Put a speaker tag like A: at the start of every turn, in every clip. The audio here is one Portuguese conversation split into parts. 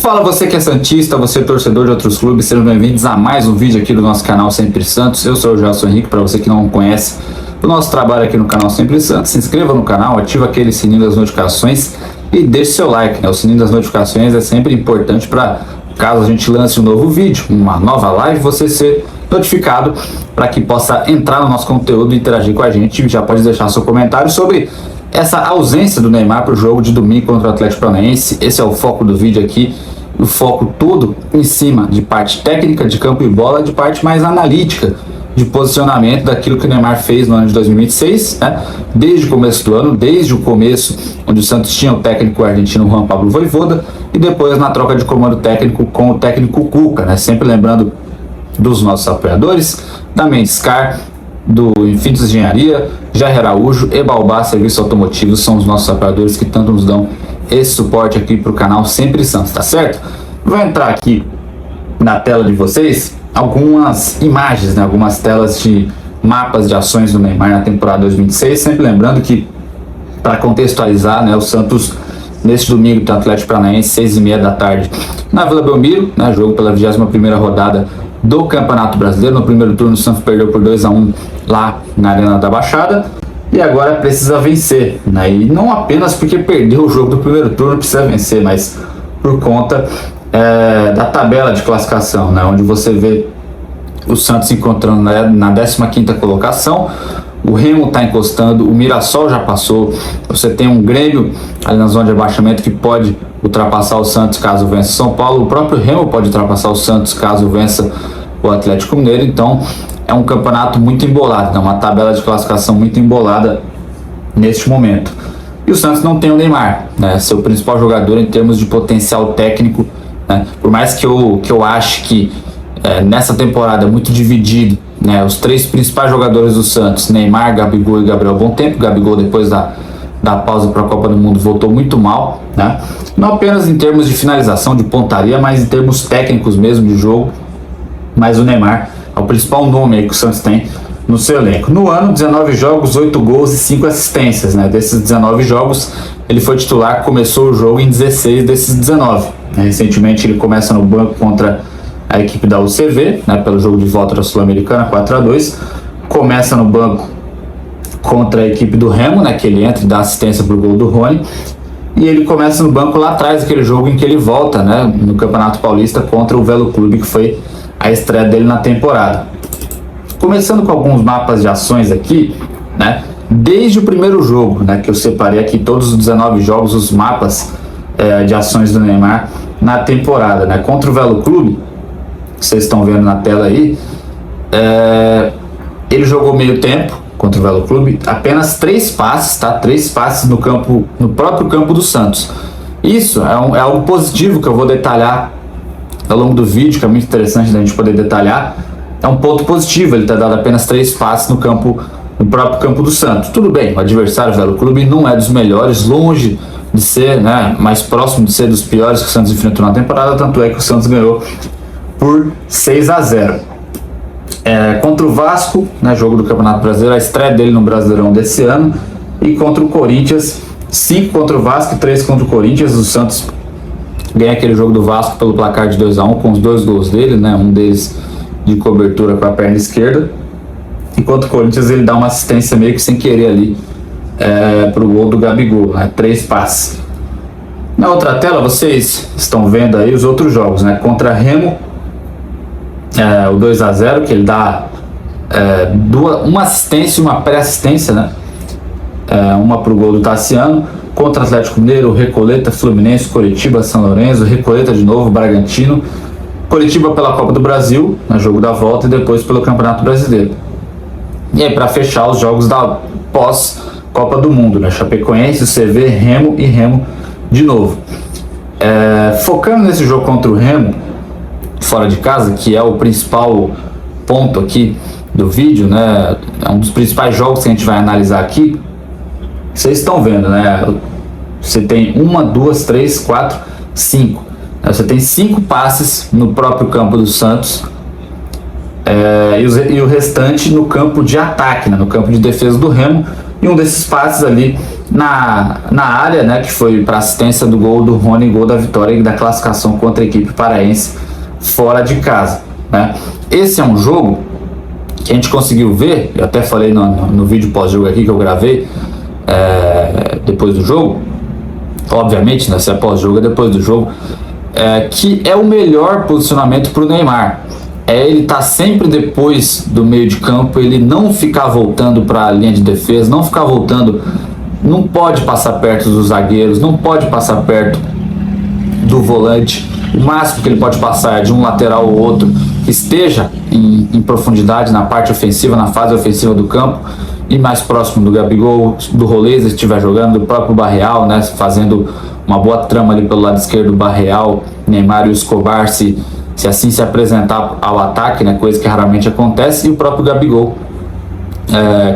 A: Fala você que é santista, você é torcedor de outros clubes, sejam bem-vindos a mais um vídeo aqui do nosso canal Sempre Santos. Eu sou o Gelson Henrique, para você que não conhece o nosso trabalho aqui no canal Sempre Santos, se inscreva no canal, ativa aquele sininho das notificações e deixe seu like, né? O sininho das notificações é sempre importante para, caso a gente lance um novo vídeo, uma nova live, você ser notificado para que possa entrar no nosso conteúdo e interagir com a gente. Já pode deixar seu comentário sobre essa ausência do Neymar para o jogo de domingo contra o Atlético Paranaense. Esse é o foco do vídeo aqui, o foco todo em cima de parte técnica de campo e bola, de parte mais analítica de posicionamento daquilo que o Neymar fez no ano de 2026, né? Desde o começo do ano, desde o começo onde o Santos tinha o técnico argentino Juan Pablo Vojvoda e depois na troca de comando técnico com o técnico Cuca, né? Sempre lembrando dos nossos apoiadores, da Menscar, do Infinitos Engenharia, Jair Araújo e Baobá Serviços Automotivos, são os nossos apoiadores que tanto nos dão esse suporte aqui para o canal Sempre Santos, tá certo? Vou entrar aqui na tela de vocês algumas imagens, né? Algumas telas de mapas de ações do Neymar na temporada 2026, sempre lembrando que, para contextualizar, né, o Santos neste domingo do Atlético Paranaense, 6h30 da tarde, na Vila Belmiro, né, jogo pela 21ª rodada do Campeonato Brasileiro. No primeiro turno o Santos perdeu por 2-1 lá na Arena da Baixada e agora precisa vencer, né? E não apenas porque perdeu o jogo do primeiro turno precisa vencer, mas por conta da tabela de classificação, né? Onde você vê o Santos se encontrando na 15ª colocação, o Remo está encostando, o Mirassol já passou, você tem um Grêmio ali na zona de abaixamento que pode ultrapassar o Santos caso vença o São Paulo, o próprio Remo pode ultrapassar o Santos caso vença o Atlético Mineiro. Então é um campeonato muito embolado, né? Uma tabela de classificação muito embolada neste momento. E o Santos não tem o Neymar, né? Seu principal jogador em termos de potencial técnico, né? Por mais que eu ache que nessa temporada é muito dividido, né? Os três principais jogadores do Santos, Neymar, Gabigol e Gabriel Bom Tempo. Gabigol, depois da pausa para a Copa do Mundo, voltou muito mal, né? Não apenas em termos de finalização, de pontaria, mas em termos técnicos mesmo de jogo. Mas o Neymar é o principal nome aí que o Santos tem no seu elenco. No ano, 19 jogos, 8 gols e 5 assistências, né? Desses 19 jogos, ele foi titular, começou o jogo em 16 desses 19. Recentemente ele começa no banco contra a equipe da UCV, né, pelo jogo de volta da Sul-Americana, 4-2. Começa no banco contra a equipe do Remo, né, que ele entra e dá assistência para o gol do Rony. E ele começa no banco lá atrás, aquele jogo em que ele volta, né, no Campeonato Paulista contra o Velo Clube, que foi a estreia dele na temporada. Começando com alguns mapas de ações aqui, né, desde o primeiro jogo, né, que eu separei aqui todos os 19 jogos, os mapas de ações do Neymar na temporada, né, contra o Velo Clube, vocês estão vendo na tela aí, ele jogou meio tempo contra o Velo Clube, apenas 3 passes, tá? 3 passes no campo, no próprio campo do Santos. Isso é algo positivo que eu vou detalhar ao longo do vídeo, que é muito interessante da gente poder detalhar. É um ponto positivo ele ter dado apenas 3 passes no próprio campo do Santos. Tudo bem, o adversário, o Velo Clube, não é dos melhores, longe de ser, né, mais próximo de ser dos piores que o Santos enfrentou na temporada, tanto é que o Santos ganhou por 6-0. Contra o Vasco, né, jogo do Campeonato Brasileiro, a estreia dele no Brasileirão desse ano, e contra o Corinthians, 5 contra o Vasco e 3 contra o Corinthians. O Santos ganha aquele jogo do Vasco pelo placar de 2-1 com os 2 gols dele, né, um deles de cobertura com a perna esquerda, e contra o Corinthians ele dá uma assistência meio que sem querer ali para o gol do Gabigol, né, 3 passes. Na outra tela vocês estão vendo aí os outros jogos, né, contra Remo, o 2-0, que ele dá uma assistência e uma pré-assistência, né? Uma para o gol do Tassiano. Contra Atlético Mineiro, Recoleta, Fluminense, Coritiba, São Lourenço, Recoleta de novo, Bragantino, Coritiba pela Copa do Brasil, no jogo da volta, e depois pelo Campeonato Brasileiro. E aí, para fechar, os jogos da pós-Copa do Mundo, né? Chapecoense, CV, Remo e Remo de novo. Focando nesse jogo contra o Remo, fora de casa, que é o principal ponto aqui do vídeo, né? É um dos principais jogos que a gente vai analisar aqui. Vocês estão vendo, né? Você tem 1, 2, 3, 4, 5. Você tem 5 passes no próprio campo do Santos, e o restante no campo de ataque, né? No campo de defesa do Remo. E um desses passes ali na área, né, que foi para assistência do gol do Rony, gol da vitória e da classificação contra a equipe paraense fora de casa, né? Esse é um jogo que a gente conseguiu ver, eu até falei no vídeo pós-jogo aqui que eu gravei depois do jogo, obviamente, né, se é pós-jogo é depois do jogo, que é o melhor posicionamento para o Neymar. Ele tá sempre depois do meio de campo, ele não ficar voltando para a linha de defesa, não ficar voltando, não pode passar perto dos zagueiros, não pode passar perto do volante. O máximo que ele pode passar é de um lateral ou outro que esteja em profundidade na parte ofensiva, na fase ofensiva do campo, e mais próximo do Gabigol, do Roleza se estiver jogando, do próprio Barreal, né, fazendo uma boa trama ali pelo lado esquerdo, Barreal, Neymar e o Escobar, se assim se apresentar ao ataque, né, coisa que raramente acontece, e o próprio Gabigol,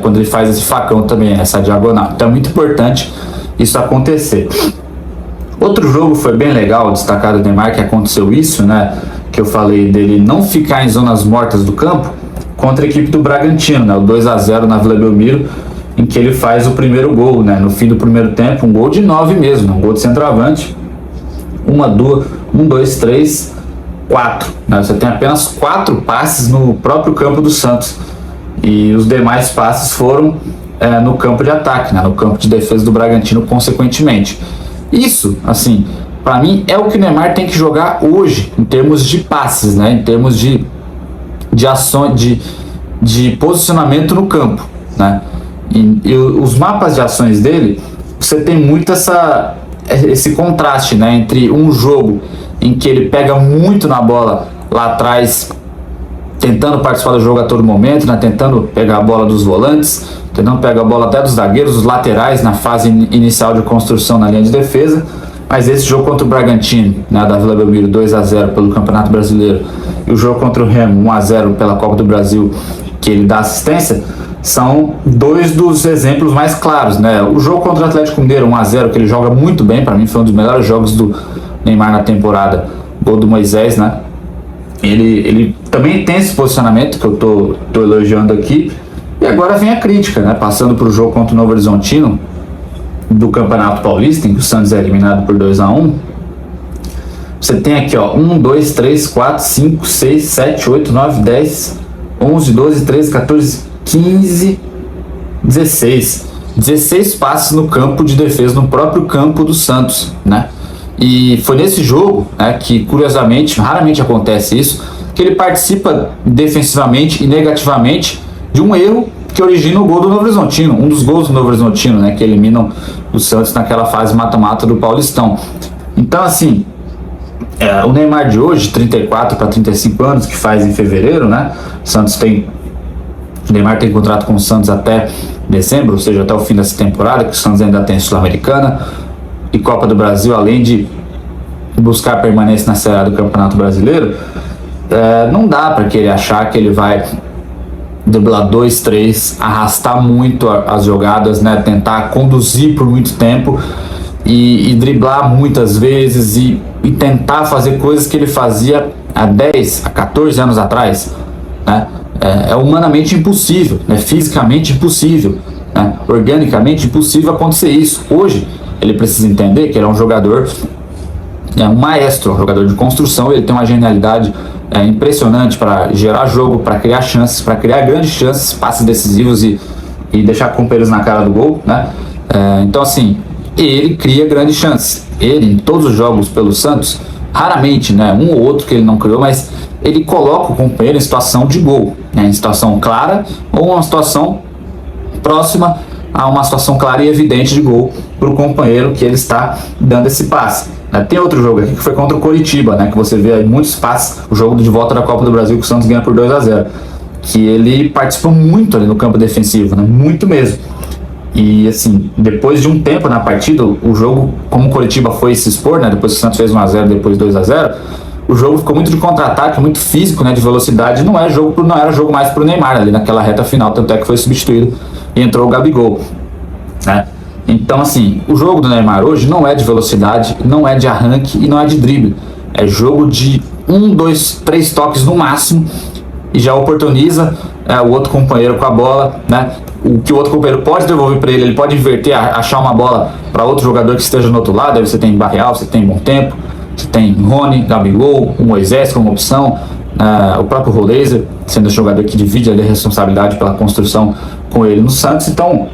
A: quando ele faz esse facão também, essa diagonal. Então é muito importante isso acontecer. Outro jogo foi bem legal, destacado do Neymar, que aconteceu isso, né, que eu falei dele não ficar em zonas mortas do campo, contra a equipe do Bragantino, né, o 2-0 na Vila Belmiro, em que ele faz o primeiro gol, né, no fim do primeiro tempo, um gol de 9 mesmo, um gol de centroavante, 1, 2, 3, 4, né, você tem apenas 4 passes no próprio campo do Santos, e os demais passes foram no campo de ataque, né, no campo de defesa do Bragantino, consequentemente. Isso, assim, para mim é o que o Neymar tem que jogar hoje, em termos de passes, né, em termos de ações, de posicionamento no campo, né. E os mapas de ações dele, você tem muito esse contraste, né, entre um jogo em que ele pega muito na bola lá atrás, tentando participar do jogo a todo momento, né, tentando pegar a bola dos volantes, tentando pegar a bola até dos zagueiros, dos laterais na fase inicial de construção na linha de defesa. Mas esse jogo contra o Bragantino, né, da Vila Belmiro, 2-0 pelo Campeonato Brasileiro, e o jogo contra o Remo, 1-0 pela Copa do Brasil, que ele dá assistência, são dois dos exemplos mais claros, né? O jogo contra o Atlético Mineiro, 1-0, que ele joga muito bem, para mim foi um dos melhores jogos do Neymar na temporada, gol do Moisés, né? Ele também tem esse posicionamento que eu tô elogiando aqui. E agora vem a crítica, né? Passando para o jogo contra o Novo Horizontino do Campeonato Paulista, em que o Santos é eliminado por 2-1. Você tem aqui, ó, 1, 2, 3, 4, 5, 6, 7, 8, 9, 10, 11, 12, 13, 14, 15, 16. 16 passes no campo de defesa, no próprio campo do Santos, né? E foi nesse jogo, né, que curiosamente, raramente acontece isso, que ele participa defensivamente e negativamente de um erro que origina o gol do Novo Horizontino, um dos gols do Novo Horizontino, né, que eliminam o Santos naquela fase mata-mata do Paulistão. Então, assim, o Neymar de hoje, 34 para 35 anos, que faz em fevereiro, né, o Neymar tem contrato com o Santos até dezembro, ou seja, até o fim dessa temporada, que o Santos ainda tem Sul-Americana e Copa do Brasil, além de buscar a permanência na Série A do Campeonato Brasileiro. Não dá para querer achar que ele vai driblar 2, 3, arrastar muito as jogadas, né, tentar conduzir por muito tempo e driblar muitas vezes e tentar fazer coisas que ele fazia há 10, a 14 anos atrás, né? É humanamente impossível, né? Fisicamente impossível, né? Organicamente impossível acontecer isso. Hoje ele precisa entender que ele é um jogador, um maestro, um jogador de construção. Ele tem uma genialidade impressionante para gerar jogo, para criar chances, para criar grandes chances, passes decisivos e deixar companheiros na cara do gol, né? Então, assim, ele cria grandes chances. Ele, em todos os jogos pelo Santos, raramente, né, um ou outro que ele não criou, mas ele coloca o companheiro em situação de gol, né, em situação clara ou uma situação próxima a uma situação clara e evidente de gol para o companheiro que ele está dando esse passe. Tem outro jogo aqui que foi contra o Coritiba, né, que você vê aí muitos passes, o jogo de volta da Copa do Brasil que o Santos ganha por 2-0, que ele participou muito ali no campo defensivo, né, muito mesmo. E assim, depois de um tempo na partida, o jogo, como o Coritiba foi se expor, né, depois que o Santos fez 1-0, depois 2-0, o jogo ficou muito de contra-ataque, muito físico, né, de velocidade. Não era jogo mais pro Neymar ali naquela reta final, tanto é que foi substituído e entrou o Gabigol, né? Então, assim, o jogo do Neymar hoje não é de velocidade, não é de arranque e não é de drible. É jogo de 1, 2, 3 toques no máximo e já oportuniza o outro companheiro com a bola, né? O que o outro companheiro pode devolver para ele pode inverter, achar uma bola para outro jogador que esteja no outro lado. Aí você tem Barreal, você tem Bom Tempo, você tem Rony, Gabigol, o Moisés como opção, o próprio Roleiser, sendo o jogador que divide ali a responsabilidade pela construção com ele no Santos. Então,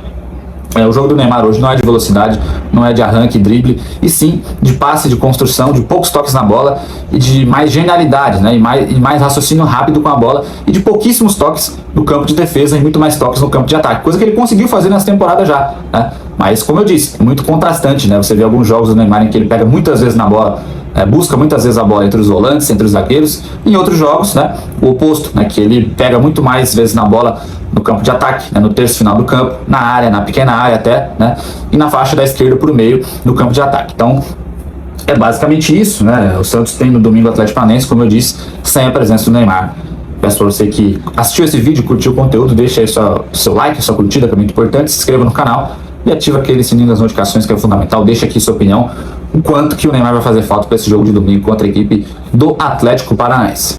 A: o jogo do Neymar hoje não é de velocidade, não é de arranque e drible, e sim de passe, de construção, de poucos toques na bola e de mais genialidade, né? E mais raciocínio rápido com a bola e de pouquíssimos toques no campo de defesa e muito mais toques no campo de ataque, coisa que ele conseguiu fazer nessa temporada já, né? Mas, como eu disse, é muito contrastante, né? Você vê alguns jogos do Neymar em que ele pega muitas vezes na bola, busca muitas vezes a bola entre os volantes, entre os zagueiros, e em outros jogos, né, o oposto, né, que ele pega muito mais vezes na bola no campo de ataque, né, no terço final do campo, na área, na pequena área até, né, e na faixa da esquerda por meio no campo de ataque. Então, é basicamente isso, né? O Santos tem no domingo o Atlético Paranaense, como eu disse, sem a presença do Neymar. Peço para você que assistiu esse vídeo, curtiu o conteúdo, deixa aí seu like, sua curtida, que é muito importante, se inscreva no canal e ativa aquele sininho das notificações, que é fundamental. Deixa aqui sua opinião, o quanto que o Neymar vai fazer falta para esse jogo de domingo contra a equipe do Atlético Paranaense.